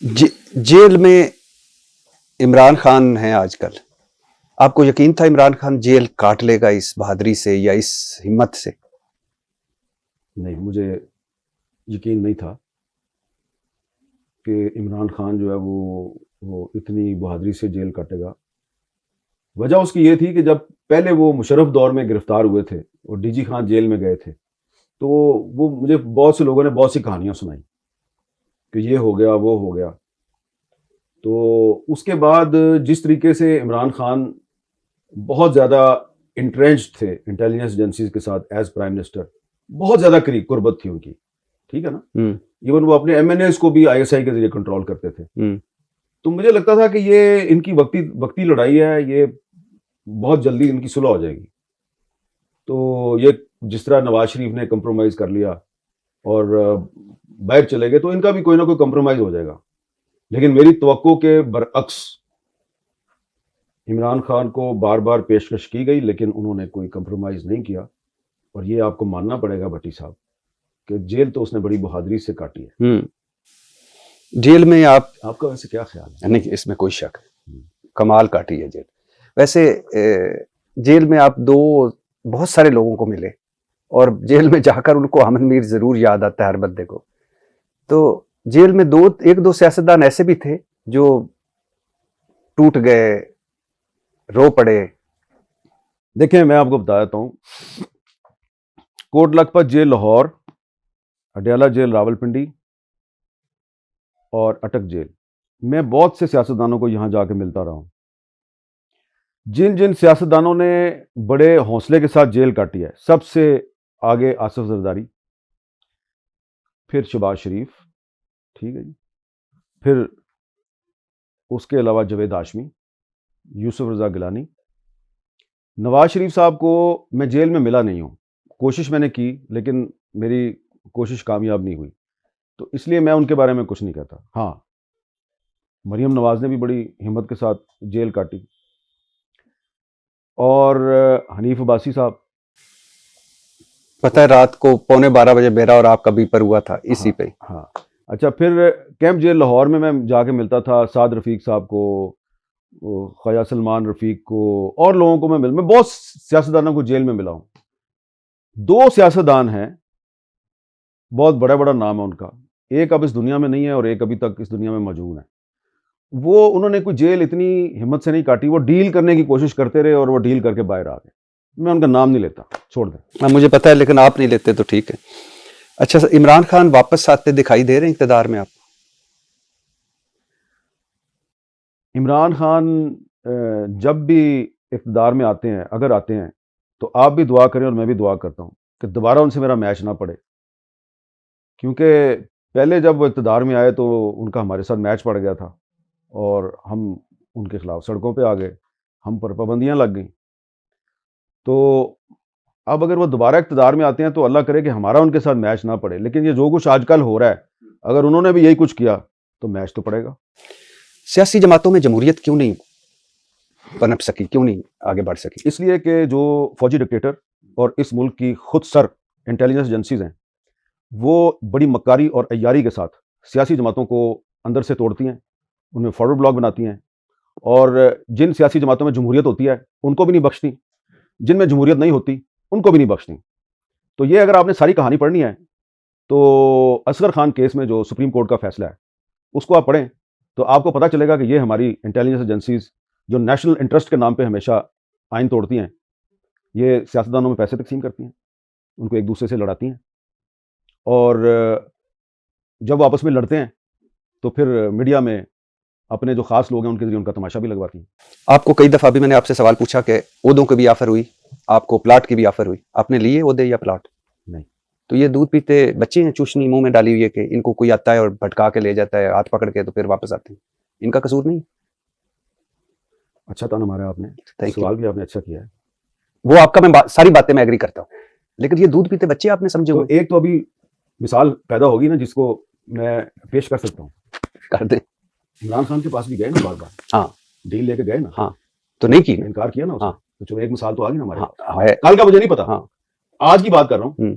Jail में इमरान खान हैं आजकल, आपको यकीन था इमरान खान जेल काट लेगा इस बहादुरी से या इस हिम्मत से? नहीं, मुझे यकीन नहीं था कि इमरान खान जो है वो इतनी बहादुरी से जेल काटेगा। वजह उसकी ये थी कि जब पहले वो मुशर्रफ दौर में गिरफ्तार हुए थे और डीजी खान जेल में गए थे, तो वो मुझे बहुत से लोगों ने बहुत सी कहानियां सुनाई कि ये हो गया वो हो गया। तो उसके बाद जिस तरीके से इमरान खान बहुत ज़्यादा इंट्रेंच्ड थे इंटेलिजेंस एजेंसीज के साथ एज प्राइम मिनिस्टर, बहुत ज़्यादा करीब कुर्बत थी उनकी, ठीक है ना। इवन वो अपने एमएनएस को भी आईएसआई के जरिए कंट्रोल करते थे। तो मुझे लगता था कि ये इनकी वक्ती लड़ाई है, ये बहुत जल्दी इनकी सुलह हो जाएगी। तो ये जिस तरह नवाज शरीफ ने कंप्रोमाइज़ कर लिया और बाहर चले गए, तो इनका भी कोई ना कोई कंप्रोमाइज़ हो जाएगा। लेकिन मेरी तवक्को के बरअक्स इमरान खान को बार बार पेशकश की गई, लेकिन उन्होंने कोई कंप्रोमाइज़ नहीं किया। और ये आपको मानना पड़ेगा भट्टी साहब कि जेल तो उसने बड़ी बहादुरी से काटी है। जेल में आपका वैसे क्या ख्याल है? नहीं, इसमें कोई शक है, कमाल काटी है जेल। वैसे जेल में आप बहुत सारे लोगों को मिले और जेल में जाकर उनको अमन मीर जरूर याद आता है हर बंदे को। तो जेल में एक दो सियासतदान ऐसे भी थे जो टूट गए, रो पड़े। देखें, मैं आपको बता देता हूँ, कोट लखपत जेल लाहौर, अडयाला जेल रावलपिंडी और अटक जेल, मैं बहुत से सियासतदानों को यहाँ जाके मिलता रहा हूँ। जिन जिन सियासतदानों ने बड़े हौसले के साथ जेल काटी है, सबसे आगे आसिफ जरदारी, फिर शहबाज शरीफ, ठीक है जी, फिर उसके अलावा जावेद हाशमी, यूसुफ रजा गिलानी। नवाज शरीफ साहब को मैं जेल में मिला नहीं हूँ, कोशिश मैंने की लेकिन मेरी कोशिश कामयाब नहीं हुई, तो इसलिए मैं उनके बारे में कुछ नहीं कहता। हाँ, मरियम नवाज ने भी बड़ी हिम्मत के साथ जेल काटी, और हनीफ अब्बासी साहब, पता है रात को 11:15 बजे मेरा और आपका बीपर हुआ था इसी हाँ, पे। हाँ। अच्छा, फिर कैंप जेल लाहौर में मैं जाके मिलता था साद रफ़ीक साहब को, ख्वाजा सलमान रफ़ीक को, और लोगों को मैं बहुत सियासतदानों को जेल में मिला हूँ। दो सियासतदान हैं, बहुत बड़ा बड़ा नाम है उनका, एक अब इस दुनिया में नहीं है और एक अभी तक इस दुनिया में मौजूद है। उन्होंने कोई जेल इतनी हिम्मत से नहीं काटी, वो डील करने की कोशिश करते रहे और वो डील करके बाहर आ गए। मैं उनका नाम नहीं लेता, छोड़ दें। मुझे पता है, लेकिन आप नहीं लेते तो ठीक है। अच्छा, इमरान खान वापस आते दिखाई दे रहे हैं इक़्तिदार में आप? इमरान खान जब भी इक़्तिदार में आते हैं, अगर आते हैं, तो आप भी दुआ करें और मैं भी दुआ करता हूँ कि दोबारा उनसे मेरा मैच ना पड़े, क्योंकि पहले जब वो इक़्तिदार में आए तो उनका हमारे साथ मैच पड़ गया था और हम उनके खिलाफ सड़कों पे आ गए, हम पर पाबंदियाँ लग गई। तो अब अगर वो दोबारा इक़्तिदार में आते हैं तो अल्लाह करे कि हमारा उनके साथ मैच ना पड़े, लेकिन ये जो कुछ आजकल हो रहा है, अगर उन्होंने भी यही कुछ किया तो मैच तो पड़ेगा। सियासी जमातों में जमहूरियत क्यों नहीं पनप सकी, क्यों नहीं आगे बढ़ सकी? इसलिए कि जो फौजी डिक्टेटर और इस मुल्क की खुद सर इंटेलिजेंस एजेंसीज हैं, वो बड़ी मक्कारी और अय्यारी के साथ सियासी जमातों को अंदर से तोड़ती हैं, उनमें फॉरवर्ड ब्लॉक बनाती हैं, और जिन सियासी जमातों में जमहूरियत होती है उनको भी नहीं बख्शती, जिनमें जमहूरियत नहीं होती उनको भी नहीं बख्शती। तो ये अगर आपने सारी कहानी पढ़नी है तो असगर खान केस में जो सुप्रीम कोर्ट का फैसला है उसको आप पढ़ें, तो आपको पता चलेगा कि ये हमारी इंटेलिजेंस एजेंसीज जो नेशनल इंटरेस्ट के नाम पे हमेशा आइन तोड़ती हैं, ये सियासतदानों में पैसे तकसीम करती हैं, उनको एक दूसरे से लड़ाती हैं, और जब वो आपस में लड़ते हैं तो फिर मीडिया में अपने जो खास लोग हैं उनके जरिए उनका तमाशा भी लगवाती हैं। आपको कई दफ़ा भी मैंने आपसे सवाल पूछा कि ओहदों की भी ऑफर हुई, आपको प्लाट की भी ऑफर हुई, आपने लिए ओहदे या प्लाट? नहीं। तो ये दूध पीते बच्चे हैं, चूशनी मुंह में डाली हुई है कि इनको कोई आता है और भटका के ले जाता है हाथ पकड़ के, तो फिर वापस आते हैं, इनका कसूर नहीं? अच्छा था हमारा, आपने सवाल भी आपने अच्छा किया है। वो आपका मैं सारी बातें मैं एग्री करता हूँ, लेकिन ये दूध पीते बच्चे आपने समझे तो एक तो अभी मिसाल पैदा होगी ना जिसको मैं पेश कर सकता हूँ। कर दे। इमरान खान के पास भी गए ना बार बार, हाँ, डील लेके गए ना, हाँ, तो नहीं की, इनकार किया ना उसने। हाँ, तो चलो एक मिसाल तो आ गई ना हमारे हाँ, पास। कल का मुझे नहीं पता, हाँ, आज की बात कर रहा हूँ